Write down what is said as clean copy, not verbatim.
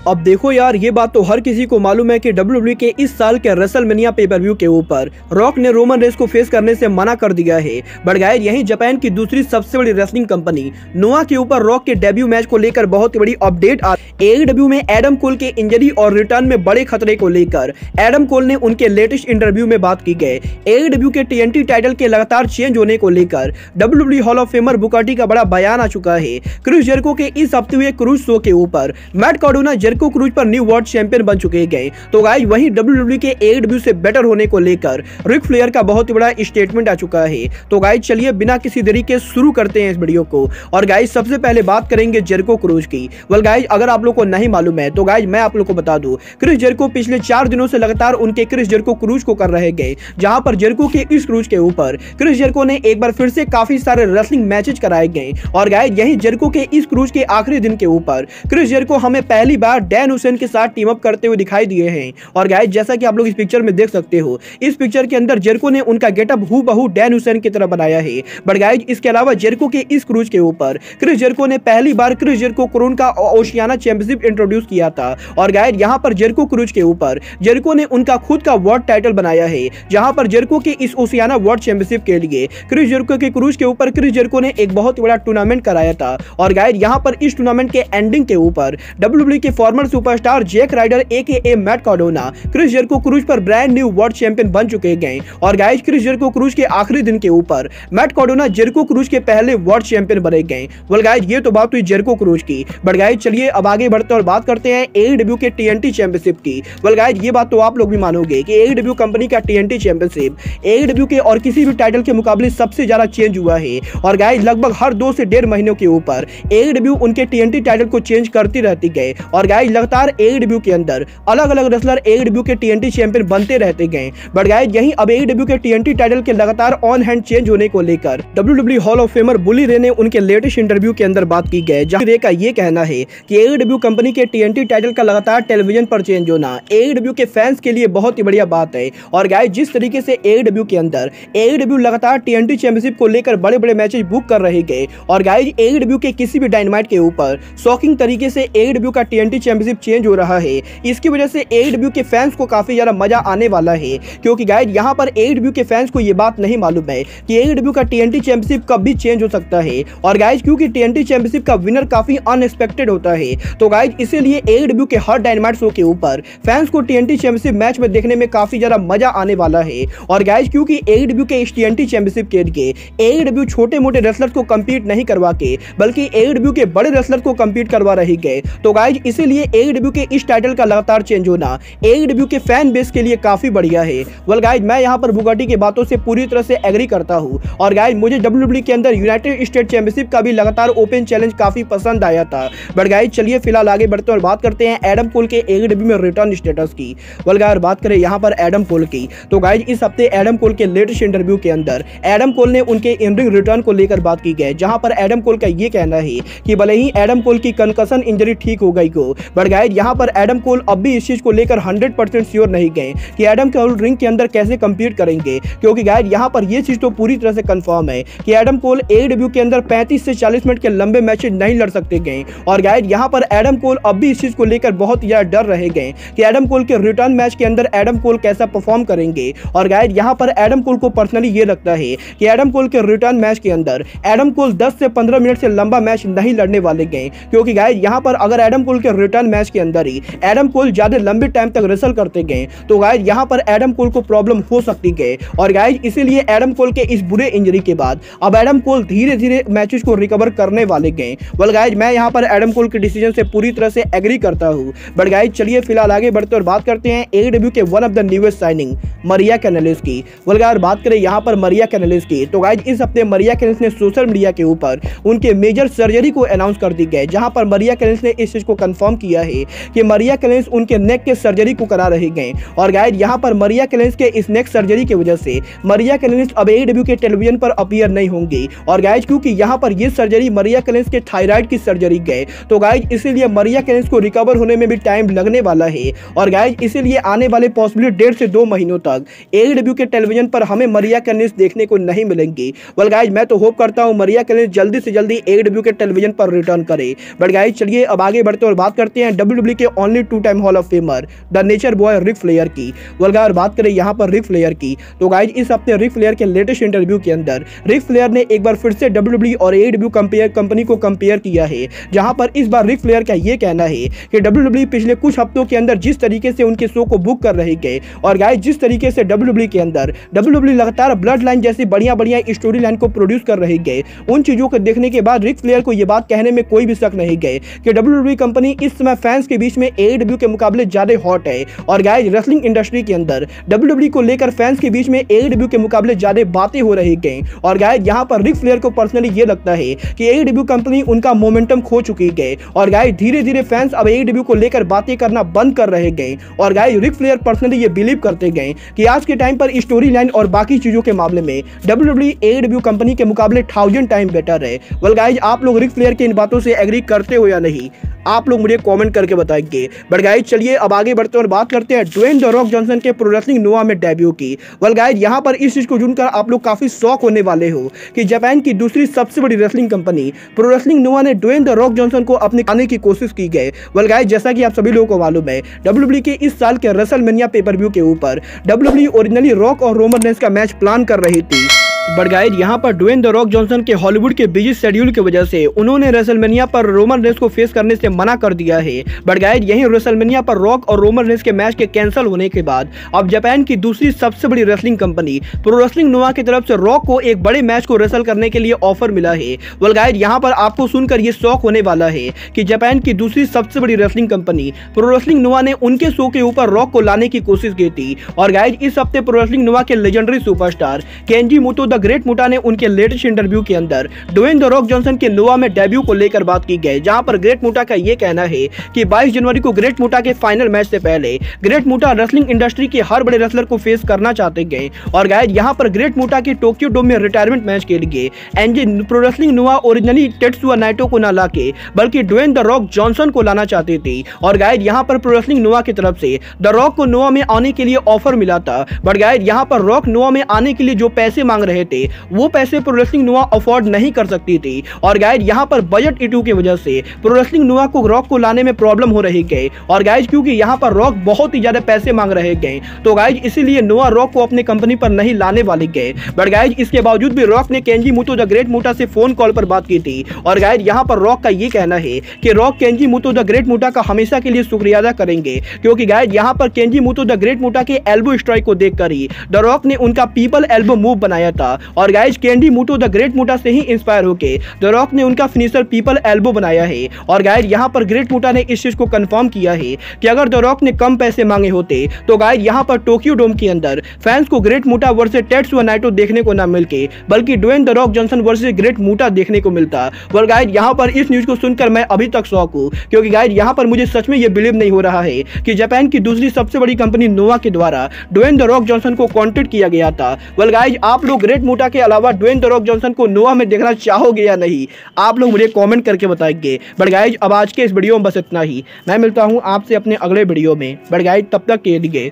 अब देखो यार, ये बात तो हर किसी को मालूम है कि WWE के इस साल के रेसलमेनिया पेपर-व्यू के ऊपर रॉक ने रोमन रेंस को फेस करने से मना कर दिया है। बट गाइस, यहीं जापान की दूसरी सबसे बड़ी रेसलिंग कंपनी नोआ के ऊपर रॉक के डेब्यू मैच को लेकर बहुत ही बड़ी अपडेट आ AEW में एडम कोल के इंजरी और रिटर्न में बड़े खतरे को लेकर एडम कोल ने उनके लेटेस्ट इंटरव्यू में बात की गई। AEW के TNT टाइटल के लगातार चेंज होने को लेकर WWE hall of famer Booker T का बड़ा बयान आ चुका है। क्रिस जेरिको के इस हफ्ते हुए क्रूज शो के ऊपर मैट कार्डोना जेरिको क्रूज पर न्यू वर्ल्ड चैंपियन बन चुके गए। तो गाइस, वहीं WWE के AEW से बेटर होने को लेकर रिक फ्लेयर का बहुत ही बड़ा स्टेटमेंट आ चुका है। तो गाइस, चलिए बिना किसी देरी के शुरू करते हैं इस वीडियो को। और गाइस, सबसे पहले बात करेंगे जेरिको क्रूज की। वेल गाइस, अगर आप लोग को नहीं मालूम है तो गाइस मैं आप लोग को बता दूं, क्रिस जेरिको पिछले 4 दिनों से लगातार उनके क्रिस जेरिको क्रूज को कर रहे गए, जहां पर जेरिको के इस क्रूज के ऊपर क्रिस जेरिको ने एक बार फिर से काफी सारे रेसलिंग मैचेस कराए गए। और गाइस, यही जेरिको के इस क्रूज के आखिरी दिन के ऊपर क्रिस जेरिको हमें पहली बार डैन हुसैन के साथ टीम अप करते हुए दिखाई दिए हैं। और गाइस, जैसा कि आप लोग इस पिक्चर में देख सकते हो, इस पिक्चर के अंदर जेरिको ने उनका गेटअप हूबहू डैन हुसैन की तरह बनाया है। बट गाइस, इसके अलावा जेरिको के इस क्रूज के ऊपर क्रिस जेरिको ने पहली बार क्रिस जेरिको क्रोन का ओशियाना चैंपियनशिप इंट्रोड्यूस किया था। और गाइस, यहां पर जेरिको क्रूज के ऊपर जेरिको ने उनका खुद का वर्ल्ड टाइटल बनाया है, जहां पर जेरिको के इस ओशियाना वर्ल्ड चैंपियनशिप के लिए क्रिस जेरिको के क्रूज के ऊपर क्रिस जेरिको ने एक बहुत बड़ा टूर्नामेंट कराया था। और गाइस, यहां पर इस टूर्नामेंट के एंडिंग के ऊपर WWE के former superstar Jack Ryder AKA Matt Cardona Chris Jericho cruise पर ब्रांड न्यू वर्ल्ड चैंपियन बन चुके हैं। और गाइस, क्रिस जेरिको क्रूज के आखिरी दिन के ऊपर मैट कार्डोना जेरिको क्रूज के पहले वर्ल्ड चैंपियन बने गए। वेल गाइस, ये तो बात हुई जेरिको क्रूज की। बट गाइस, चलिए अब आगे बढ़ते और बात करते हैं AEW के TNT चैंपियनशिप की। वेल गाइस, ये बात तो आप लोग भी मानोगे कि AEW कंपनी का TNT चैंपियनशिप AEW के और किसी भी टाइटल के मुकाबले सबसे ज्यादा चेंज हुआ है। और गाइस, लगभग हर 2 से 1.5 महीनों के ऊपर AEW उनके TNT टाइटल को चेंज करती रहती गए। और गाइस, लगातार AEW के अंदर अलग अलग रेसलर AEW के TNT चैंपियन बनते रहते गए। बट गाइस, यहीं अब AEW के TNT टाइटल के लगातार ऑन हैंड चेंज होने को लेकर WWE हॉल ऑफ फेमर बुली रे ने उनके लेटेस्ट इंटरव्यू के अंदर बात की गई, जहां रे का ये कहना है कि AEW कंपनी के TNT टाइटल का लगातार टेलीविजन पर चेंज होना AEW के फैंस के लिए बहुत ही बढ़िया बात है। और गाइस, जिस तरीके से AEW के अंदर AEW लगातार TNT चैंपियनशिप को लेकर बड़े बड़े मैचेस बुक कर रहे गए। और गाइस, AEW के किसी भी डायनामाइट के ऊपर शॉकिंग तरीके से AEW का TNT चैंपियनशिप चेंज हो रहा है। इसकी वजह से AEW के फैंस को काफी ज्यादा मजा आने वाला है, क्योंकि गाइस, यहाँ पर AEW के फैंस को ये बात नहीं मालूम है कि AEW का TNT चैंपियनशिप कब भी चेंज हो सकता है। और गाइस, क्योंकि TNT चैंपियनशिप का विनर काफी अनएक्सपेक्टेड होता है, तो गाइस इसीलिए AEW के हर डायनामाइट शो के ऊपर फैंस को TNT चैंपियनशिप मैच में देखने में काफी ज्यादा मजा आने वाला है। और गाइस, क्योंकि AEW के इस TNT चैंपियनशिप के लिए AEW छोटे मोटे रेसलर को कम्पीट नहीं करवा के बल्कि AEW के बड़े रेसलर को कम्पीट करवा रही गए। तो गाइस, इसीलिए AEW के इस टाइटल का लगातार चेंज होना AEW के फैन बेस के लिए काफी बढ़िया है। वेल गाइस, मैं यहाँ पर बुगाटी की बातों से पूरी तरह से एग्री करता हूँ। और गाइस, मुझे WWE के अंदर यूनाइटेड स्टेट चैंपियनशिप का भी लगातार ओपन चैलेंज काफी पसंद आया था। बट गाइस, चलिए फिलहाल आगे बढ़ते हैं और बात करते हैं एडम कोल के AEW में रिटर्न स्टेटस की। वेल गाइस, बात करें यहाँ पर एडम कोल की, तो गाइस इस हफ्ते एडम कोल के लेटेस्ट इंटरव्यू के अंदर एडम कोल ने उनके इन-रिंग रिटर्न को लेकर बात की गई, जहां पर एडम कोल का ये कहना है कि भले ही एडम कोल की कंकशन इंजरी ठीक हो गई हो, बट गाइस यहाँ पर एडम कोल अब भी इस चीज को लेकर 100% श्योर नहीं गए कि एडम कोल रिंग के अंदर कैसे कम्पीट करेंगे। क्योंकि गाइस, यहाँ पर यह चीज तो पूरी तरह से कंफर्म है कि एडम कोल AEW के अंदर 35 से 40 मिनट के लंबे मैचेस नहीं लड़ सकते गए। और गाइस, यहाँ पर एडम कोल अब भी इस चीज को लेकर बहुत ज्यादा डर रहे गए कि एडम कोल के रिटर्न मैच के अंदर एडम कोल कैसा परफॉर्म करेंगे। और गाइस, यहाँ पर एडम कोल को पर्सनली ये लगता है कि एडम कोल के रिटर्न मैच के अंदर एडम कोल 10 से 15 मिनट से लंबा मैच नहीं लड़ने वाले गए। क्योंकि गाइस, यहाँ पर अगर एडम कोल के रिटर्न मैच के अंदर ही एडम कोल ज्यादा लंबे टाइम तक रेसल करते गए, तो गाइस यहाँ पर एडम कोल को प्रॉब्लम हो सकती है। और गाइस, इसीलिए एडम कोल के इस बुरे इंजरी के बाद अब एडम कोल धीरे धीरे मैचेस को रिकवर करने वाले गए। वेल गाइस, मैं यहाँ पर एडम कोल के डिसीजन से पूरी तरह से एग्री करता हूँ। बट गाइस, चलिए फिलहाल आगे बढ़ते और बात करते हैं AEW के one of the newest signing Maria Kanellis की। वेल गाइस, बात करें यहाँ पर मरिया कैनेलिस की, तो गाइस इस हफ्ते मरिया कैनेलिस ने सोशल मीडिया के ऊपर उनके मेजर सर्जरी को अनाउंस कर दी गई, जहां पर मरिया कैनेलिस ने इस चीज को कंफर्म किया है कि मरिया कैनेलिस उनके नेक के सर्जरी को करा रहे गए। और गाइस, यहाँ पर मरिया कैनेलिस के इस नेक सर्जरी की वजह से मरिया कैनेलिस अब AEW के टेलीविजन पर अपीयर नहीं होंगी। और गाइस, क्योंकि यहाँ पर ये सर्जरी मरिया कैनेलिस के थायराइड की सर्जरी गए, तो गाइस इसीलिए मरिया कैनेलिस को रिकवर होने में भी टाइम लगने वाला है। और गाइस, इसीलिए आने वाले पॉसिबली 1.5 से 2 महीनों तक AEW के टेलीविजन पर हमें मरिया कैनेलिस देखने को नहीं मिलेंगी। वेल गाइस, मैं तो होप करता हूँ मरिया कैनेलिस जल्दी से जल्दी AEW के टेलीविजन पर रिटर्न करे। बट गाइस, चलिए अब आगे बढ़ते और बात करते करते हैं WWE के only 2 time hall of famer the nature boy Ric Flair की। अगर बात करें यहाँ पर रिक फ्लेयर की, तो गाइज इस हफ्ते रिक फ्लेयर के लेटेस्ट इंटरव्यू के अंदर रिक फ्लेयर ने एक बार फिर से WWE और AEW कंपनी को कंपेयर किया है, जहां पर इस बार रिक फ्लेयर का ये कहना है कि WWE पिछले कुछ हफ्तों के अंदर जिस तरीके से उनके शो को बुक कर रहे गए और गाइज जिस तरीके से WWE के अंदर WWE लगातार ब्लड लाइन जैसी बढ़िया स्टोरी लाइन को प्रोड्यूस कर रहे गए, उन चीजों को देखने के बाद रिक फ्लेयर को यह बात कहने में कोई भी शक नहीं गए कि WWE कंपनी इस समय फैंस के बीच में AEW के मुकाबले ज्यादा हॉट है। और गाइज रेसलिंग इंडस्ट्री के अंदर WWE को लेकर फैंस के बीच में AEW के मुकाबले ज्यादा बातें हो रही गई। और गाइज यहाँ पर रिक फ्लेयर को पर्सनली ये लगता है कि AEW कंपनी उनका मोमेंटम खो चुकी है और गाइज धीरे धीरे फैंस अब AEW को लेकर बातें करना बंद कर रहे गए। और गाइज रिक फ्लेयर पर्सनली ये बिलीव करते गए कि आज के टाइम पर स्टोरी लाइन और बाकी चीजों के मामले में WWE AEW कंपनी के मुकाबले 1000 टाइम बेटर है। वेल गाइज आप लोग रिक फ्लेयर की इन बातों से एग्री करते हो या नहीं, आप लोग मुझे कमेंट करके बताएंगे। बट गाइज चलिए अब आगे बढ़ते हैं और बात करते हैं ड्वेन द रॉक जॉनसन के प्रो रेसलिंग नोआ में डेब्यू की। वेल गाइज यहाँ पर इस चीज को सुनकर आप लोग काफी शॉक होने वाले हो कि जापान की दूसरी सबसे बड़ी रेसलिंग कंपनी प्रो रेसलिंग नोआ ने ड्वेन द रॉक जॉनसन को अपने आने की कोशिश की गई। वेल गाइज जैसा कि आप सभी लोगों को मालूम है, WWE के इस साल के रेसलमेनिया पेपर-व्यू के ऊपर WWE ओरिजिनली रॉक और रोमन रेंस का मैच प्लान कर रही थी। बट गाइज यहाँ पर ड्वेन द रॉक जॉनसन के हॉलीवुड के बिजी शेड्यूल की वजह से उन्होंने रेसलमेनिया पर रोमन रेंस को फेस करने से मना कर दिया है। बट गाइज यही रेसलमेनिया पर रॉक और रोमन रेंस के मैच के कैंसिल होने के बाद अब जापान की दूसरी सबसे बड़ी रेसलिंग कंपनी प्रो रेसलिंग नोआ की तरफ से रॉक को एक बड़े मैच को रेसल करने के लिए ऑफर मिला है। वेल गाइज यहाँ पर आपको सुनकर ये शौक होने वाला है कि जापान की दूसरी सबसे बड़ी रेसलिंग कंपनी प्रो रेसलिंग नोआ ने उनके शो के ऊपर रॉक को लाने की कोशिश की थी। और गाइज इस हफ्ते प्रो रेसलिंग नोआ के legendary superstar Kenji Muto the great Muta ने उनके लेटेस्ट इंटरव्यू के अंदर ड्वेन द रॉक जॉनसन के नोआ में डेब्यू को लेकर बात की गई, जहां पर ग्रेट मुटा का यह कहना है कि 22 जनवरी को ग्रेट मुटा के फाइनल मैच से पहले ग्रेट मुटा रेसलिंग इंडस्ट्री के हर बड़े रेसलर को फेस करना चाहते गए। और गाइज यहां पर ग्रेट मुटा के टोक्यो डोम में रिटायरमेंट मैच के लिए एनजे प्रो रेसलिंग नोआ ओरिजिनली टेत्सुया नाइटो को न लाके बल्कि ड्वेन द रॉक जॉनसन को लाना चाहती थी। और गाइज यहां पर प्रो रेसलिंग नोआ की तरफ से द रॉक को नोआ में आने के लिए ऑफर मिला था। बट गाइज यहां पर रॉक नोआ में आने के लिए जो पैसे मांग रहे थे वो पैसे प्रो रेसलिंग नोआ अफोर्ड नहीं कर सकती थी। और गाइज यहाँ पर बजट इशू की वजह से प्रो रेसलिंग नोआ को रॉक को लाने में प्रॉब्लम हो रही गई। और गाइज क्योंकि यहाँ पर रॉक बहुत ही ज्यादा पैसे मांग रहे गए, तो गाइज इसीलिए नोआ रॉक को अपनी कंपनी पर नहीं लाने वाले गए। बट गाइज इसके बावजूद भी रॉक ने Kenji Muto the great Muta से फोन कॉल पर बात की थी। और गाइज यहाँ पर रॉक का ये कहना है कि Rock Kenji Muto the great Muta का हमेशा के लिए शुक्रिया अदा करेंगे, क्योंकि गाइज यहाँ पर केंजी मुतो द ग्रेट मुटा के एल्बो स्ट्राइक को देखकर ही द रॉक ने उनका पीपल एल्बो मूव बनाया था। और guys Kenji Muto the great Muta से ही इंस्पायर होके द रॉक ने उनका फिनिशर पीपल एल्बो बनाया है। और गाइज यहाँ पर ग्रेट मुटा ने इस चीज को कंफर्म किया है कि अगर द रॉक ने कम पैसे मांगे होते तो गाइज यहाँ पर टोक्यो डोम के अंदर फैंस को ग्रेट मुटा वर्सेस टेत्सुया नाइटो देखने को ना मिलके बल्कि Dwayne the Rock Johnson versus great Muta देखने को मिलता। और गाइज यहाँ पर इस न्यूज को सुनकर मैं अभी तक शॉक हूँ, क्योंकि गाइज यहाँ पर मुझे सच में ये बिलीव नहीं हो रहा है कि जापान की दूसरी सबसे बड़ी कंपनी नोआ के द्वारा ड्वेन द रॉक जॉनसन को कॉन्टेक्ट किया गया था। वेल गाइज आप लोग ग्रेट मुटा के अलावा ड्वेन द रॉक जॉनसन को नोआ में देखना चाहोगे या नहीं, आप लोग मुझे कमेंट करके बताएंगे। बट गाइज अब आज के इस वीडियो में बस इतना ही, मैं मिलता हूं आपसे अपने अगले वीडियो में। बट गाइज तब तक के लिए